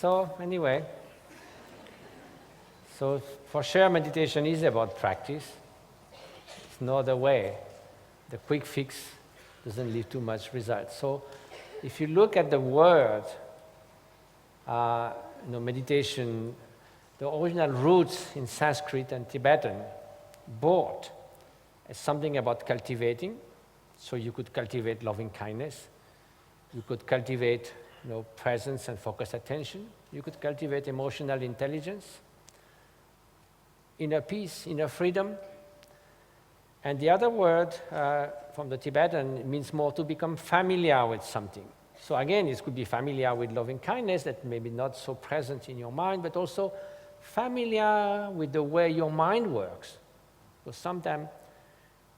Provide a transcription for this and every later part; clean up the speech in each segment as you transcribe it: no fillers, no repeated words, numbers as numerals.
So anyway, so for sure meditation is about practice. It's no other way. The quick fix doesn't leave too much result. So if you look at the word, meditation, the original roots in Sanskrit and Tibetan, both as something about cultivating. So you could cultivate loving kindness. You could cultivate presence and focused attention. You could cultivate emotional intelligence, inner peace, inner freedom. And the other word from the Tibetan means more to become familiar with something. So again, it could be familiar with loving kindness that may be not so present in your mind, but also familiar with the way your mind works. Because sometimes,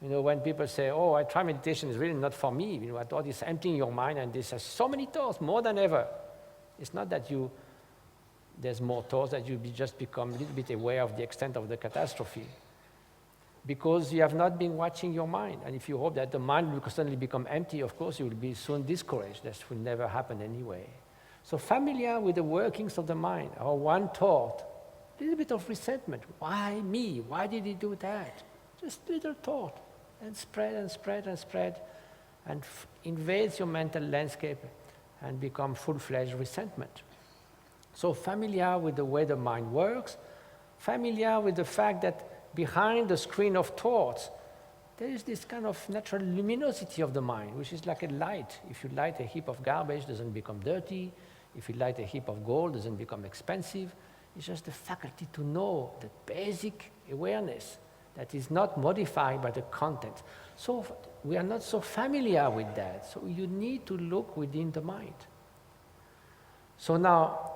when people say, oh, I try meditation, it's really not for me. I thought it's emptying your mind and this has so many thoughts, more than ever. It's not that there's more thoughts, that you just become a little bit aware of the extent of the catastrophe. Because you have not been watching your mind. And if you hope that the mind will suddenly become empty, of course you will be soon discouraged. That will never happen anyway. So familiar with the workings of the mind, or one thought, a little bit of resentment. Why me? Why did he do that? Just little thought. And spread and spread and spread, and invades your mental landscape and become full-fledged resentment. So familiar with the way the mind works, familiar with the fact that behind the screen of thoughts, there is this kind of natural luminosity of the mind, which is like a light. If you light a heap of garbage, it doesn't become dirty. If you light a heap of gold, it doesn't become expensive. It's just the faculty to know, the basic awareness that is not modified by the content. So we are not so familiar with that. So you need to look within the mind. So now,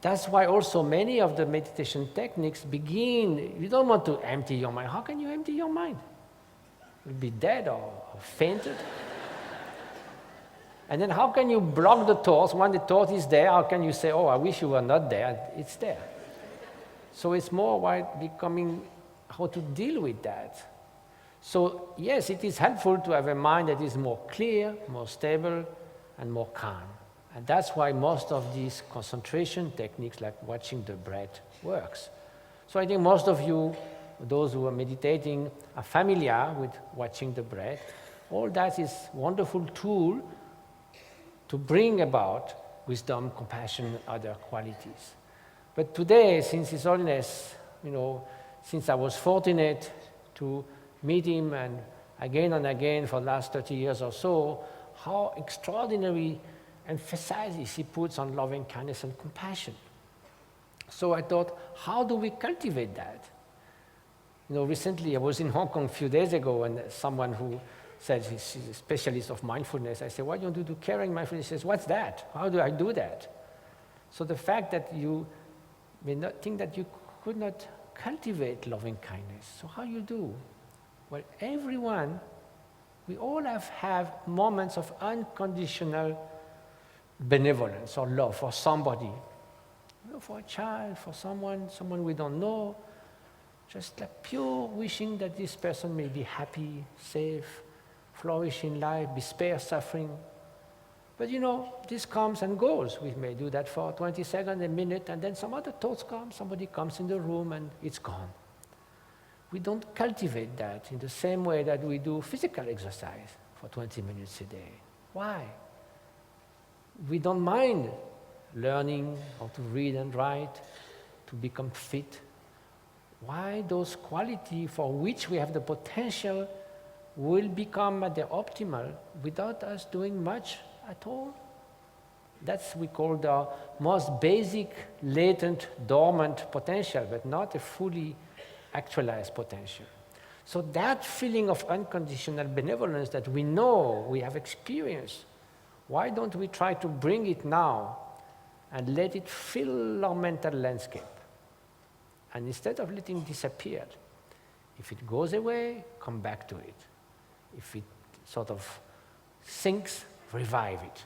that's why also many of the meditation techniques begin, you don't want to empty your mind. How can you empty your mind? You'll be dead or fainted. And then how can you block the thoughts? When the thought is there, how can you say, oh, I wish you were not there? It's there. So it's more about becoming how to deal with that. So yes, it is helpful to have a mind that is more clear, more stable, and more calm. And that's why most of these concentration techniques, like watching the breath, works. So I think most of you, those who are meditating, are familiar with watching the breath. All that is a wonderful tool to bring about wisdom, compassion, other qualities. But today, since His Holiness, since I was fortunate to meet him and again for the last 30 years or so, how extraordinary emphasis he puts on loving kindness and compassion. So I thought, how do we cultivate that? Recently I was in Hong Kong a few days ago, and someone who said she's a specialist of mindfulness, I said, why don't you do caring mindfulness? He says, what's that? How do I do that? So the fact that you may not think that you could not cultivate loving kindness. So how you do? Well, we all have moments of unconditional benevolence or love for somebody. For a child, for someone we don't know, just like pure wishing that this person may be happy, safe, flourish in life, be spared suffering. But this comes and goes. We may do that for 20 seconds, a minute, and then some other thoughts come, somebody comes in the room and it's gone. We don't cultivate that in the same way that we do physical exercise for 20 minutes a day. Why? We don't mind learning how to read and write, to become fit. Why those qualities for which we have the potential will become at the optimal without us doing much at all? That's we call the most basic, latent, dormant potential, but not a fully actualized potential. So that feeling of unconditional benevolence that we know, we have experienced, why don't we try to bring it now and let it fill our mental landscape? And instead of letting it disappear, if it goes away, come back to it. If it sort of sinks, revive it,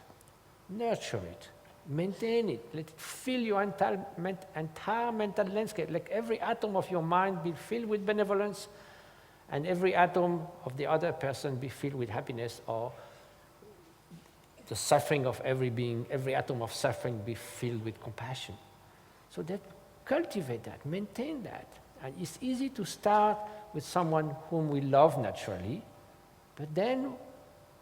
nurture it, maintain it, let it fill your entire mental landscape. Like every atom of your mind be filled with benevolence, and every atom of the other person be filled with happiness or the suffering of every being, every atom of suffering be filled with compassion. So that cultivate that, maintain that. And it's easy to start with someone whom we love naturally, but then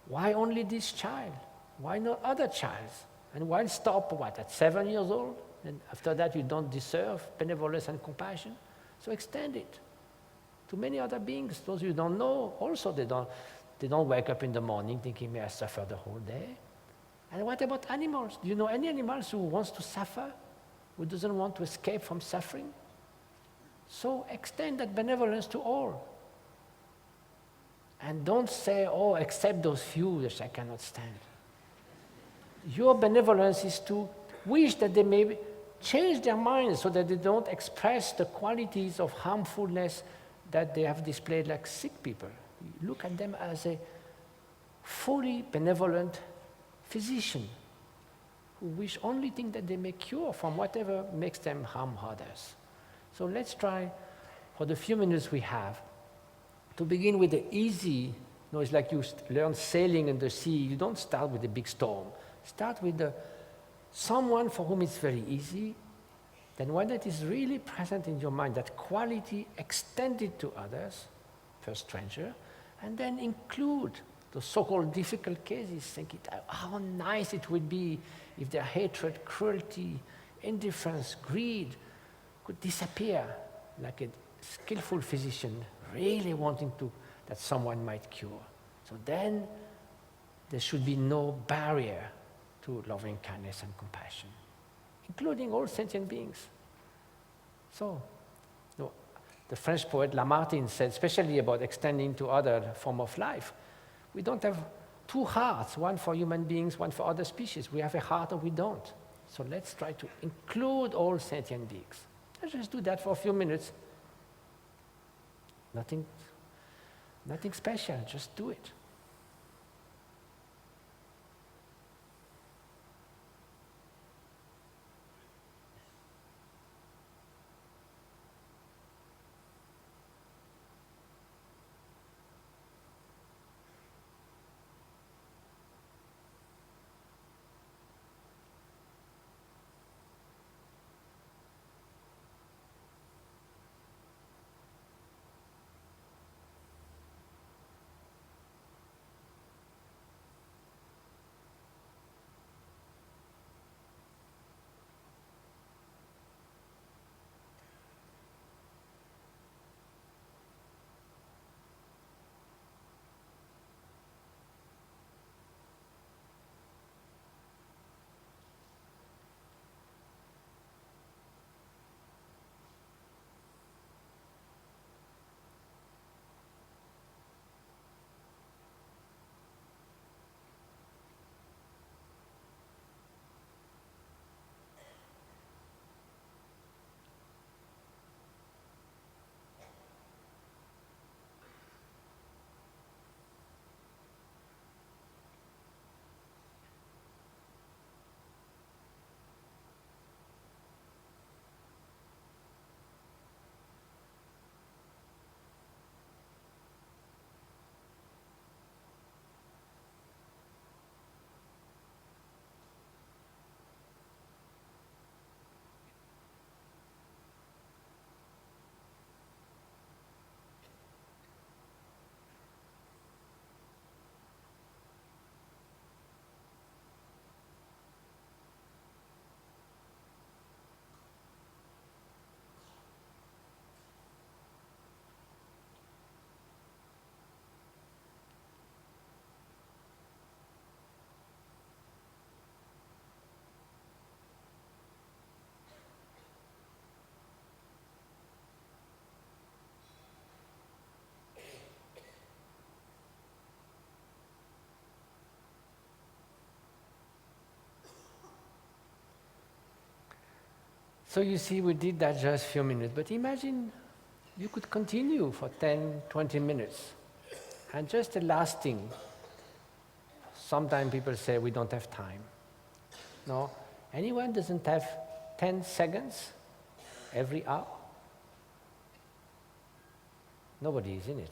why only this child? Why not other child? And why stop, at 7 years old? And after that you don't deserve benevolence and compassion? So extend it to many other beings. Those you don't know, also they don't wake up in the morning thinking, may I suffer the whole day? And what about animals? Do you know any animals who wants to suffer? Who doesn't want to escape from suffering? So extend that benevolence to all. And don't say, oh, except those few which I cannot stand. Your benevolence is to wish that they may change their minds so that they don't express the qualities of harmfulness that they have displayed like sick people. Look at them as a fully benevolent physician who wish only thing that they may cure from whatever makes them harm others. So let's try, for the few minutes we have, to begin with the easy. It's like you learn sailing in the sea. You don't start with a big storm. Start with someone for whom it's very easy. Then when that is really present in your mind, that quality extended to others, first stranger, and then include the so-called difficult cases, thinking how nice it would be if their hatred, cruelty, indifference, greed could disappear, like a skillful physician really wanting that someone might cure. So then there should be no barrier to loving kindness and compassion, including all sentient beings. So, the French poet Lamartine said, especially about extending to other form of life, we don't have two hearts, one for human beings, one for other species. We have a heart or we don't. So let's try to include all sentient beings. Let's just do that for a few minutes. Nothing special, just do it. So you see, we did that just a few minutes, but imagine you could continue for 10, 20 minutes. And just the last thing, sometimes people say we don't have time. No, anyone doesn't have 10 seconds every hour? Nobody is in it.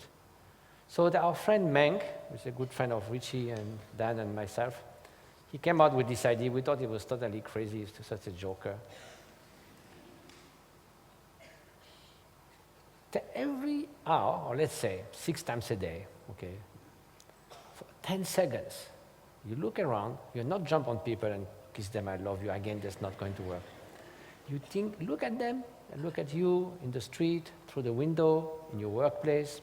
So our friend Menk, who's a good friend of Richie and Dan and myself, He came out with this idea. We thought he was totally crazy. He was such a joker. Every hour, or let's say 6 times a day, okay, for 10 seconds, you look around, you're not jump on people and kiss them, I love you, again, that's not going to work. You think, look at them, and look at you in the street, through the window, in your workplace,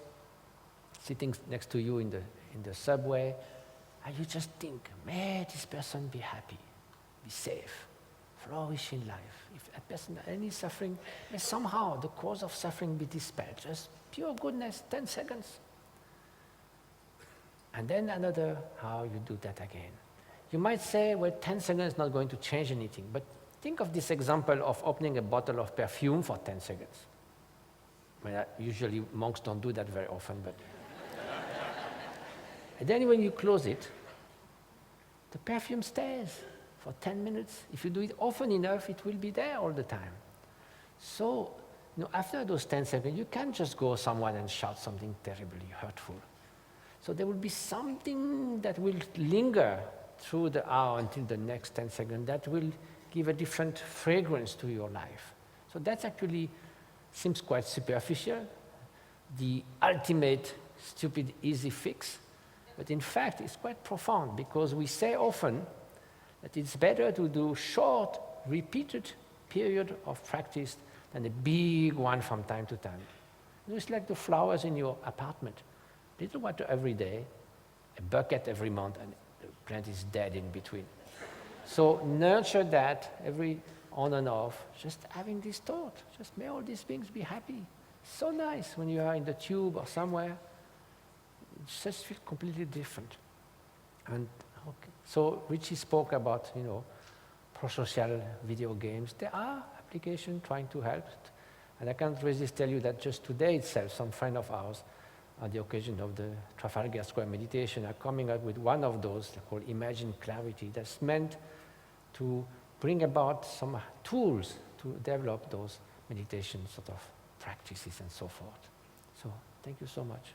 sitting next to you in the subway, and you just think, may this person be happy, be safe, flourish in life. If a person has any suffering, may somehow the cause of suffering be dispelled. Just pure goodness, 10 seconds. And then another, how you do that again. You might say, well, 10 seconds is not going to change anything, but think of this example of opening a bottle of perfume for 10 seconds. I mean, usually monks don't do that very often, but... And then when you close it, the perfume stays for 10 minutes. If you do it often enough, it will be there all the time. So, after those 10 seconds, you can't just go someone and shout something terribly hurtful. So there will be something that will linger through the hour until the next 10 seconds that will give a different fragrance to your life. So that actually seems quite superficial, the ultimate stupid easy fix. But in fact, it's quite profound because we say often that it's better to do short, repeated period of practice than a big one from time to time. It's like the flowers in your apartment. Little water every day, a bucket every month, and the plant is dead in between. So nurture that every on and off, just having this thought, just may all these beings be happy. So nice when you are in the tube or somewhere. It just feels completely different. And okay. So Richie spoke about, prosocial video games. There are applications trying to help. And I can't resist tell you that just today itself, some friend of ours, on the occasion of the Trafalgar Square meditation, are coming up with one of those called Imagine Clarity that's meant to bring about some tools to develop those meditation sort of practices and so forth. So thank you so much.